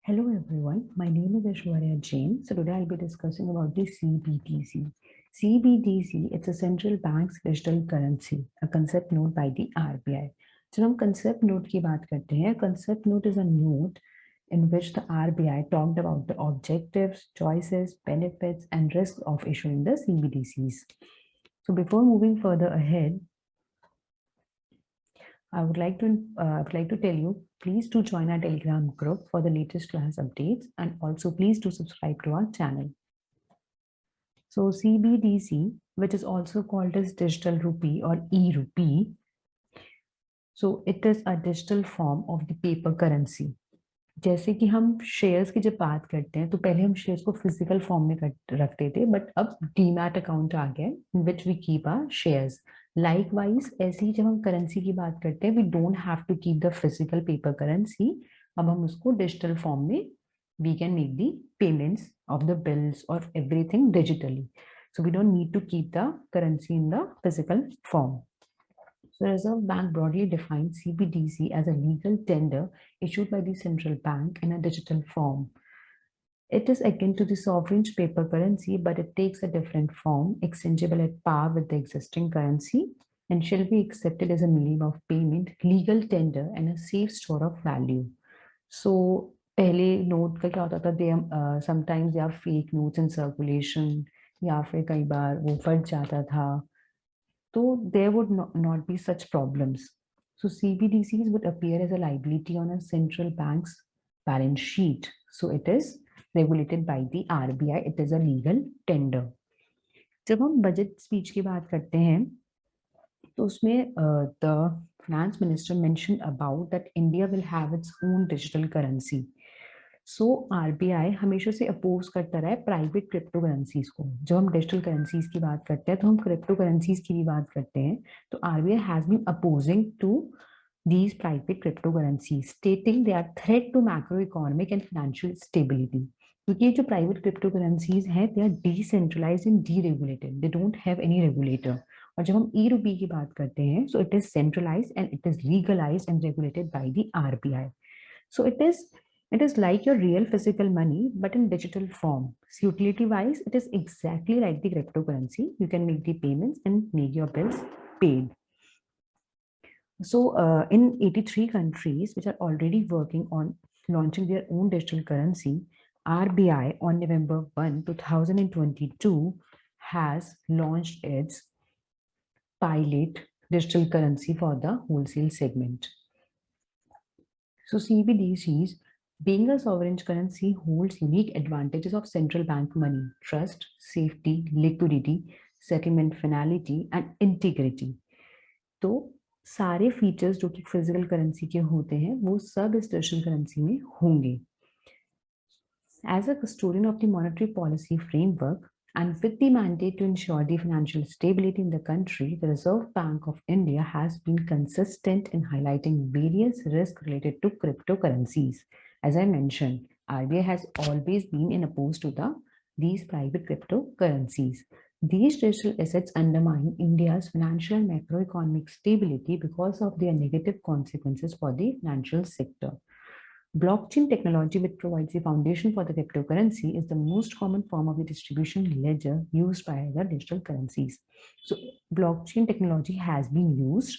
Hello everyone, my name is Aishwarya Jain. So today I'll be discussing about the CBDC. CBDC, it's a central bank's digital currency, a concept note by the RBI. जब हम concept note की बात करते हैं, concept note is a note in which the RBI talked about the objectives, choices, benefits, and risks of issuing the CBDCs. So before moving further ahead, I would like to tell you, please do join our Telegram group for the latest class updates, and also please do subscribe to our channel. So CBDC, which is also called as digital rupee or e-rupee, so it is a digital form of the paper currency. जैसे कि हम shares की जब बात करते हैं तो पहले हम शेयर्स को फिजिकल फॉर्म में रखते थे, बट अब डीमैट अकाउंट आ गया in which we keep our shares. Likewise ऐसे ही जब हम करेंसी की बात करते हैं, we don't have to keep the physical paper currency. अब हम उसको डिजिटल फॉर्म में we can make the payments of the bills और everything digitally. So we don't need to keep the currency in the physical form. So Reserve Bank broadly defines CBDC as a legal tender issued by the central bank in a digital form. It is akin to the sovereign's paper currency, but it takes a different form, exchangeable at par with the existing currency, and shall be accepted as a medium of payment, legal tender, and a safe store of value. So पहले note का क्या होता था, they sometimes they are fake notes in circulation, या फिर कई बार वो फट जाता था, so there would not be such problems. So CBDCs would appear as a liability on a central bank's balance sheet. So it is regulated by the RBI. It is a legal tender. जब हम budget speech की बात करते हैं तो उसमें the finance minister mentioned about that India will have its own digital currency. So RBI हमेशा से अपोज करता रहा है प्राइवेट क्रिप्टो करेंसीज को. जब हम डिजिटल करेंसीज की बात करते हैं तो हम क्रिप्टो करेंसीज की भी बात करते हैं. तो RBI has been opposing to these private cryptocurrencies, stating they are threat to macroeconomic and financial stability. क्योंकि ये जो प्राइवेट क्रिप्टो करेंसीज हैं, they are decentralised and deregulated, they don't have any regulator. और जब हम ई रूपी की बात करते हैं, so it is centralised and it is legalised and regulated by the RBI. So it is like your real physical money, but in digital form. So utility wise, it is exactly like the cryptocurrency. You can make the payments and make your bills paid. So in 83 countries which are already working on launching their own digital currency, RBI on November 1, 2022 has launched its pilot digital currency for the wholesale segment. So CBDCs, being a sovereign currency, holds unique advantages of central bank money, trust, safety, liquidity, settlement finality, and integrity. तो सारे features जो कि physical currency के होते हैं वो सब इस डिजिटल करेंसी में होंगे. As a custodian of the monetary policy framework, and with the mandate to ensure the financial stability in the country, the Reserve Bank of India has been consistent in highlighting various risks related to cryptocurrencies. As I mentioned, RBI has always been opposed to these private cryptocurrencies. These digital assets undermine India's financial and macroeconomic stability because of their negative consequences for the financial sector. Blockchain technology, which provides the foundation for the cryptocurrency, is the most common form of the distribution ledger used by the digital currencies. So blockchain technology has been used,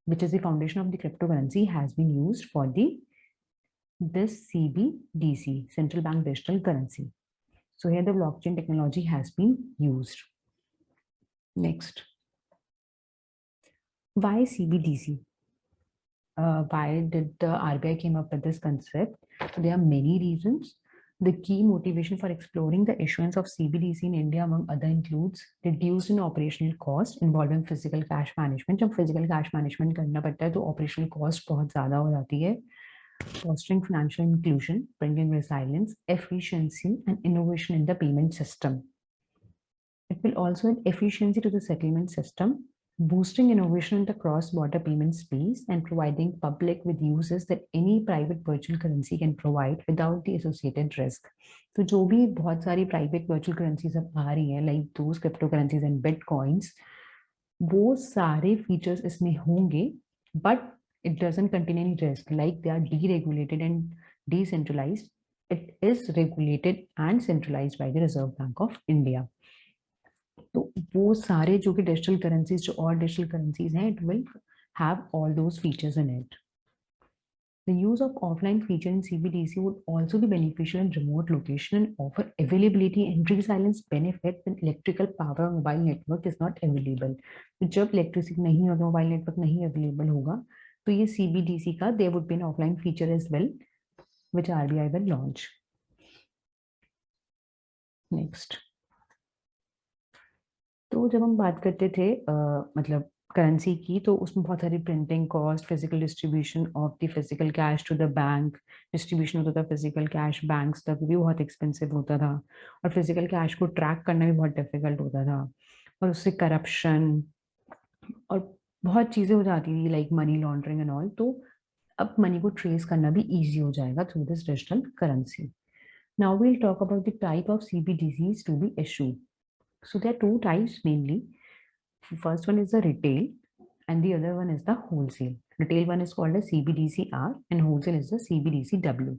which is the foundation of the cryptocurrency, has been used for this CBDC, central bank digital currency. So here the blockchain technology has been used. Next, why CBDC? Why did the RBI came up with this concept? So there are many reasons. The key motivation for exploring the issuance of CBDC in India, among other, includes reduced in operational cost involving physical cash management. जब physical cash management करना पड़ता है तो operational cost बहुत ज़्यादा हो जाती है. Fostering financial inclusion, bringing resilience, efficiency, and innovation in the payment system. It will also add efficiency to the settlement system, boosting innovation in the cross-border payment space, and providing public with uses that any private virtual currency can provide without the associated risk. तो जो भी बहुत सारी private virtual currencies अब आ रही हैं, like those cryptocurrencies and bitcoins, वो सारे features इसमें होंगे, but it doesn't contain any risk, like they are deregulated and decentralized. it is regulated and centralized by the Reserve Bank of India. तो वो सारे जो कि डिजिटल करेंसीज जो और डिजिटल करेंसीज हैं, it will have all those features in it. The use of offline feature in CBDC would also be beneficial in remote location and offer availability and resilience benefit when electrical power or mobile network is not available. तो जब electricity नहीं और mobile network नहीं available होगा तो ये CBDC का there would be an offline feature as well which RBI will launch. Next. तो जब हम बात करते थे मतलब करेंसी की, तो उसमें बहुत सारी printing cost, physical distribution of the physical cash to the bank, distribution होता था फिजिकल कैश बैंक्स तक भी बहुत एक्सपेंसिव होता था, और फिजिकल कैश को ट्रैक करना भी बहुत डिफिकल्ट होता था, और उससे करप्शन और बहुत चीज़ें हो जाती थी like money laundering and all. तो अब मनी को ट्रेस करना भी ईजी हो जाएगा through this digital currency. Now we'll talk about the type of CBDCs to be issued. So there are two types mainly. First one is the retail and the other one is the wholesale. Retail one is called as CBDCR and wholesale is the CBDCW.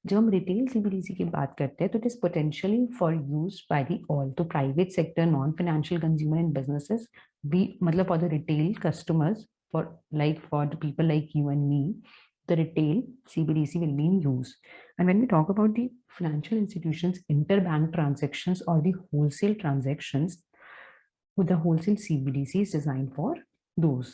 जब हम retail CBDC की बात करते हैं तो it is potentially for use by the all, तो private sector, non financial consumer and businesses भी, मतलब for the retail customers, for the people like you and me, the retail CBDC will be in use. And when we talk about the financial institutions interbank transactions or the wholesale transactions, with the wholesale CBDC is designed for those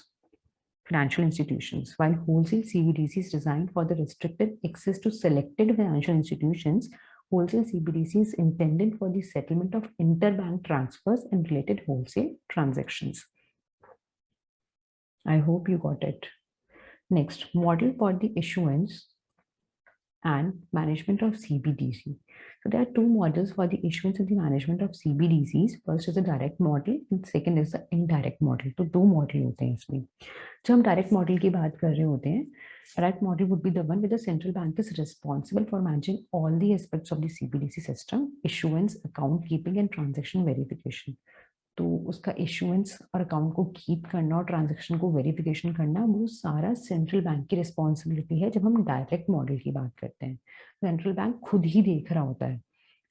financial institutions, while wholesale CBDC is designed for the restricted access to selected financial institutions. Wholesale CBDC is intended for the settlement of interbank transfers and related wholesale transactions. I hope you got it. Next, model for the issuance and management of CBDC. So there are two models for the issuance and the management of CBDCs. First is the direct model and second is the indirect model. तो दो model होते हैं इसमें. जब हम direct model की बात कर रहे होते हैं, direct model would be the one where the central bank is responsible for managing all the aspects of the CBDC system, issuance, account keeping and transaction verification. तो उसका इशुएंस और अकाउंट को कीप करना और ट्रांजैक्शन को verification करना वो सारा सेंट्रल बैंक की रिस्पॉन्सिबिलिटी है. जब हम डायरेक्ट मॉडल की बात करते हैं, सेंट्रल बैंक खुद ही देख रहा होता है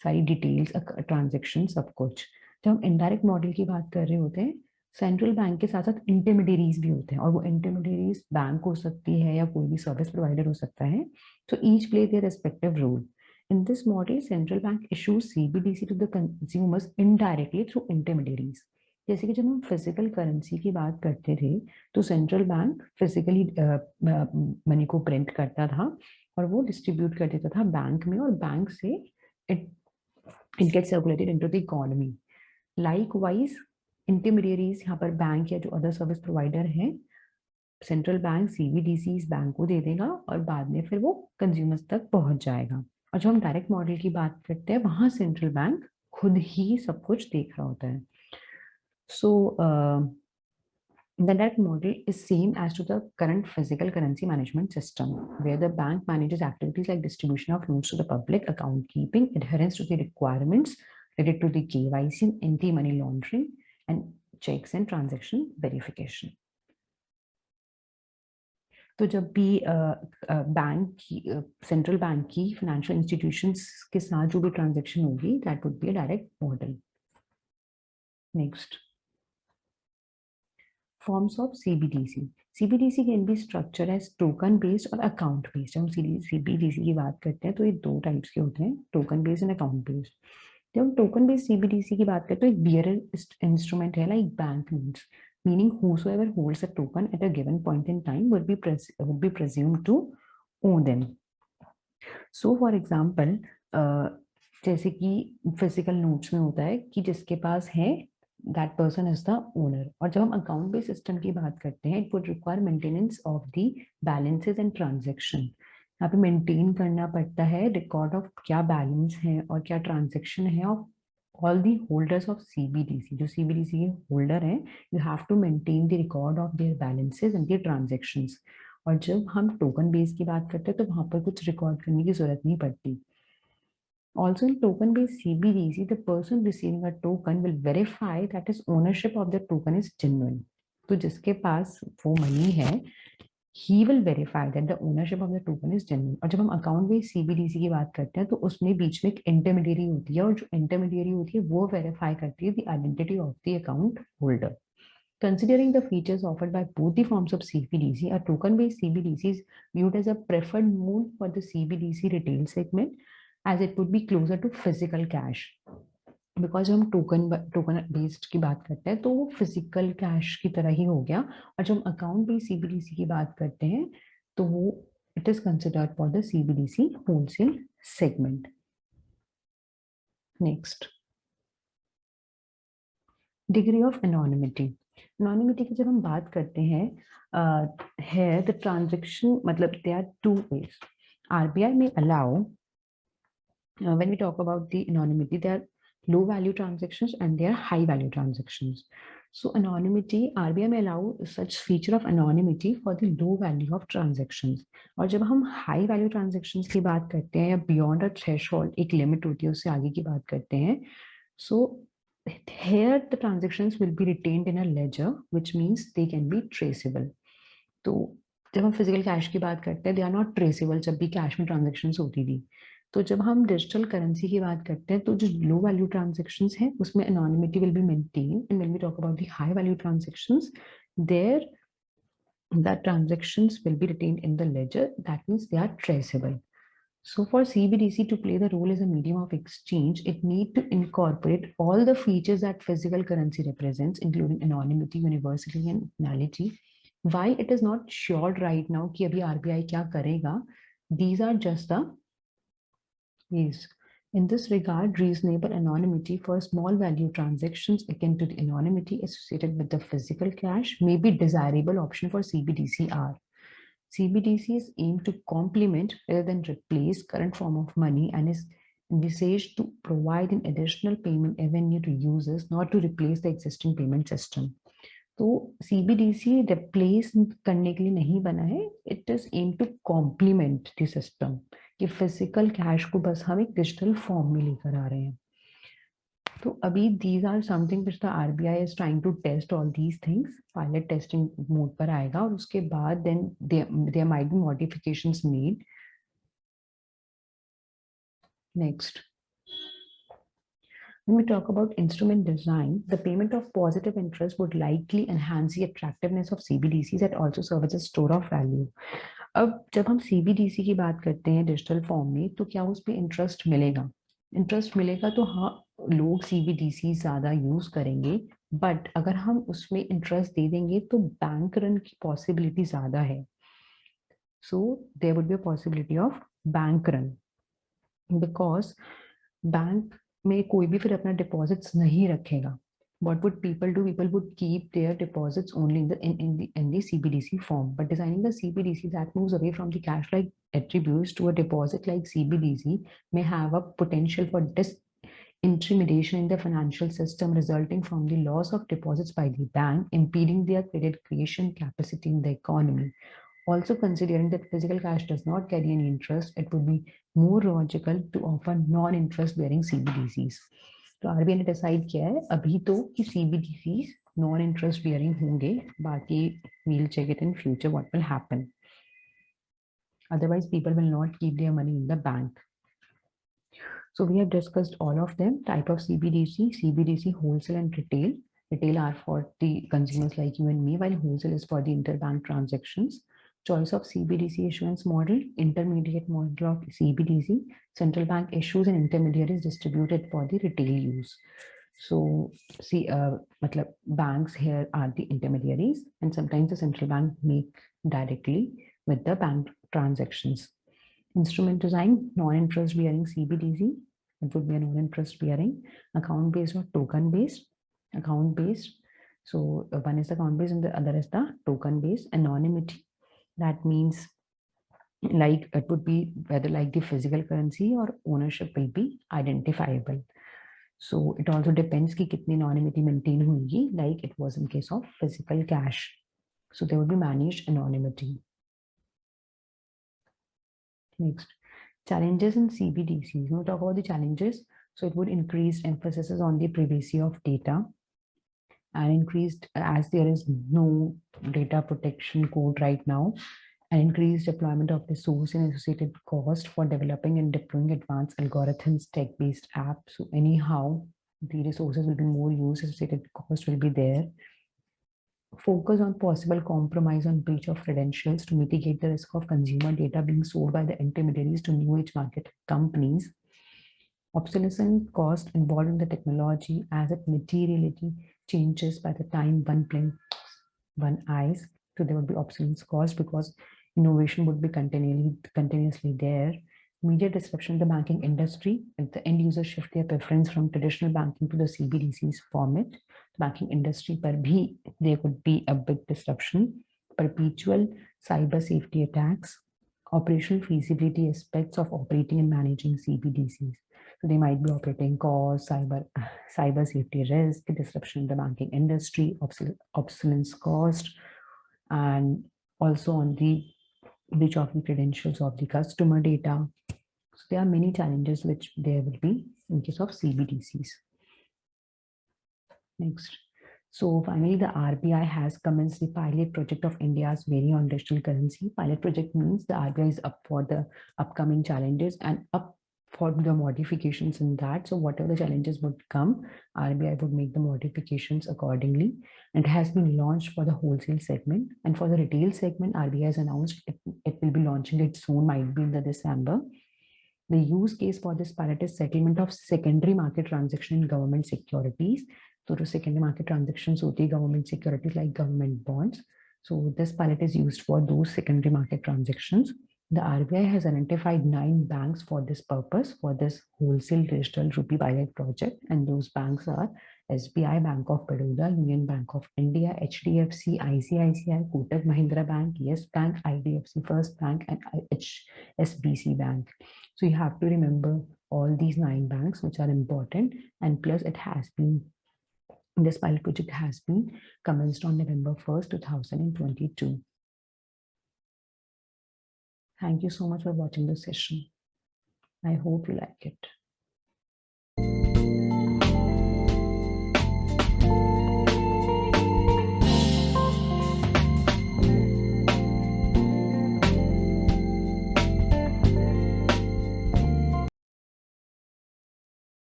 सारी डिटेल्स, ट्रांजैक्शन, सब कुछ. जब हम इनडायरेक्ट मॉडल की बात कर रहे होते हैं, सेंट्रल बैंक के साथ साथ इंटरमीडियरीज भी होते हैं, और वो इंटरमीडियरीज बैंक हो सकती है या कोई भी सर्विस प्रोवाइडर हो सकता है. तो each play their respective role. In this model, central bank issues CBDC to the consumers indirectly through intermediaries. जैसे कि जब हम फिजिकल करेंसी की बात करते थे तो सेंट्रल बैंक फिजिकली मनी को प्रिंट करता था और वो डिस्ट्रीब्यूट कर देता था बैंक में, और बैंक से it get circulated into the economy. Likewise intermediaries, यहाँ पर बैंक या जो अदर सर्विस प्रोवाइडर है, सेंट्रल बैंक CBDC इस बैंक को दे देगा और बाद में फिर वो कंज्यूमर्स तक पहुंच जाएगा. और जब हम डायरेक्ट मॉडल की बात करते हैं वहां सेंट्रल बैंक खुद ही सब कुछ देख रहा होता है. सो the direct model is same as to the current physical currency management system, where the bank manages activities like distribution of notes to the public, account keeping, adherence to the requirements related to the KYC, anti-money laundering, and checks and transaction verification. तो जब भी bank की, central bank की financial institutions के साथ जो भी transaction होगी, that would be a direct model. Next, forms of CBDC. CBDC can be structure as token based और अकाउंट बेस्ड. हम CBDC की बात करते हैं तो ये दो टाइप्स के होते हैं, token based and account based. जब हम टोकन बेस्ड CBDC की बात करते हैं तो एक बियरर इंस्ट्रूमेंट है like bank notes, meaning whosoever holds a token at a given point in time would be presumed to own them. So for example, जैसे कि फिजिकल नोट्स में होता है कि जिसके पास है that person is the owner. और जब हम अकाउंट बेस्ड सिस्टम की बात करते हैं, it would require maintenance of the balances and transaction. यहाँ पे मेंटेन करना पड़ता है रिकॉर्ड ऑफ क्या बैलेंस है और क्या ट्रांजेक्शन है of all the holders of CBDC. जो CBDC के होल्डर हैं, you have to maintain the record of their balances and their transactions. और जब हम टोकन बेस की बात करते हैं तो वहां पर कुछ रिकॉर्ड करने की जरूरत नहीं पड़ती. Also in token based CBDC, the person receiving a token will verify that his ownership of the token is genuine. तो जिसके पास वो मनी है he will verify that the ownership of the token is genuine. और जब हम account based CBDC की बात करते हैं तो उसमें बीच में एक intermediary होती है और जो intermediary होती है वो verify करती है the identity of the account holder. Considering the features offered by both the forms of CBDC, a token-based CBDC is viewed as a preferred mode for the CBDC retail segment, as it would be closer to physical cash. Because जब हम token based की बात करते हैं तो वो physical cash की तरह ही हो गया, और जब हम अकाउंट बेस्ड CBDC की बात करते हैं तो वो it is considered for the CBDC wholesale segment. Next, degree of anonymity. Anonymity की जब हम बात करते हैं है द ट्रांजेक्शन, मतलब they are two ways. RBI में allow when we talk about the anonymity, there are low value transactions and there are high value transactions. So anonymity, RBI may allow such feature of anonymity for the low value of transactions. और जब हम high value transactions की बात करते हैं या beyond a threshold, एक limit होती है उससे आगे की बात करते हैं, so here the transactions will be retained in a ledger, which means they can be traceable. तो जब हम फिजिकल कैश की बात करते हैं, दे आर नॉट ट्रेसेबल जब भी कैश में ट्रांजेक्शन्स होती थी. तो जब हम डिजिटल करेंसी की बात करते हैं तो जो लो वैल्यू ट्रांजेक्शन्स हैं उसमें anonymity will be maintain, and when we talk about the high value transactions, there the transactions will be retained in the ledger, that means they are traceable. So for CBDC to play the role as a medium of exchange, it need to incorporate all the features that physical currency represents, including anonymity, universality, and finality. Why it is not sure right now कि अभी RBI क्या करेगा? These are just the ways. In this regard, reasonable anonymity for small value transactions akin to the anonymity associated with the physical cash may be desirable option for CBDCR. CBDCs aim to complement rather than replace current form of money and is envisaged to provide an additional payment avenue to users, not to replace the existing payment system. तो CBDC replace करने के लिए नहीं बना है, it is aim to complement the system, कि physical cash को बस हम एक डिजिटल फॉर्म में लेकर आ रहे हैं. तो अभी these are something which the RBI is trying to test all these things. Pilot testing mode पर आएगा और उसके बाद then there might be modifications made. Next, when we talk about instrument design, the payment of positive interest would likely enhance the attractiveness of CBDCs that also serve as a store of value. अब जब हम CBDC की बात करते हैं digital form में, तो क्या उस पर इंटरेस्ट मिलेगा? इंटरेस्ट मिलेगा तो हाँ, लोग CBDC ज्यादा यूज करेंगे, बट अगर हम उसमें इंटरेस्ट दे देंगे तो बैंक रन की पॉसिबिलिटी ज्यादा है. So there would be a possibility of bank run, because bank में कोई भी फिर अपना डिपॉजिट्स नहीं रखेगा. What would people do? People would keep their deposits only in the CBDC form. But designing the CBDC that moves away from the cash-like attributes to a deposit-like CBDC may have a potential for disintermediation in the financial system, resulting from the loss of deposits by the bank, impeding their credit creation capacity in the economy. Also, considering that physical cash does not carry any interest, it would be more logical to offer non-interest-bearing CBDCs. तो RBI ने decide किया है अभी तो कि CBDCs non interest bearing होंगे, बाकी we'll check it in future what will happen. Otherwise, people will not keep their money in the bank. So we have discussed all of them. Type of CBDC, CBDC wholesale and retail. Retail are for the consumers like you and me, while wholesale is for the interbank transactions. Choice of CBDC issuance model, intermediate model of CBDC, central bank issues and intermediaries distributed for the retail use. So see, matlab banks here are the intermediaries, and sometimes the central bank make directly with the bank transactions. Instrument design, non-interest bearing CBDC, it would be a non-interest bearing, account based or token based. Account based, so one is account based and the other is the token based. Anonymity, that means like it would be whether like the physical currency or ownership will be identifiable. So it also depends ki kitni anonymity maintain hogi, like it was in case of physical cash. So there would be managed anonymity. Next, challenges in CBDCs. When we talk about the challenges, so it would increase emphasis on the privacy of data. and increased, as there is no data protection code right now, and increased deployment of resource and associated cost for developing and deploying advanced algorithms, tech-based apps. So anyhow, the resources will be more used, associated cost will be there. Focus on possible compromise on breach of credentials to mitigate the risk of consumer data being sold by the intermediaries to new age market companies. Obsolescence cost involved in the technology as it materially changes by the time one blink, one eyes. So there would be obsolescence cost because innovation would be continuously there. Immediate disruption in the banking industry. If the end user shift their preference from traditional banking to the CBDCs format, the banking industry पर भी there could be a big disruption. Perpetual cyber safety attacks. Operational feasibility aspects of operating and managing CBDCs. So they might be operating costs, cyber safety risk, disruption in the banking industry, obsolescence cost, and also on the breach of the credentials of the customer data. So there are many challenges which there will be in case of CBDCs. Next. So finally, the RBI has commenced the pilot project of India's very own digital currency. Pilot project means the RBI is up for the upcoming challenges and up for the modifications in that. So whatever the challenges would come, RBI would make the modifications accordingly. And it has been launched for the wholesale segment. And for the retail segment, RBI has announced it will be launching it soon, might be in the December. The use case for this pilot is settlement of secondary market transaction in government securities. So to secondary market transactions, so the government securities like government bonds. So this pilot is used for those secondary market transactions. The RBI has identified 9 banks for this purpose, for this wholesale digital rupee pilot project. And those banks are SBI, Bank of Baroda, Union Bank of India, HDFC, ICICI, Kotak Mahindra Bank, Yes Bank, IDFC First Bank, and HSBC Bank. So you have to remember all these 9 banks, which are important. And plus it has been, this pilot project has been commenced on November 1st, 2022. Thank you so much for watching this session. I hope you like it.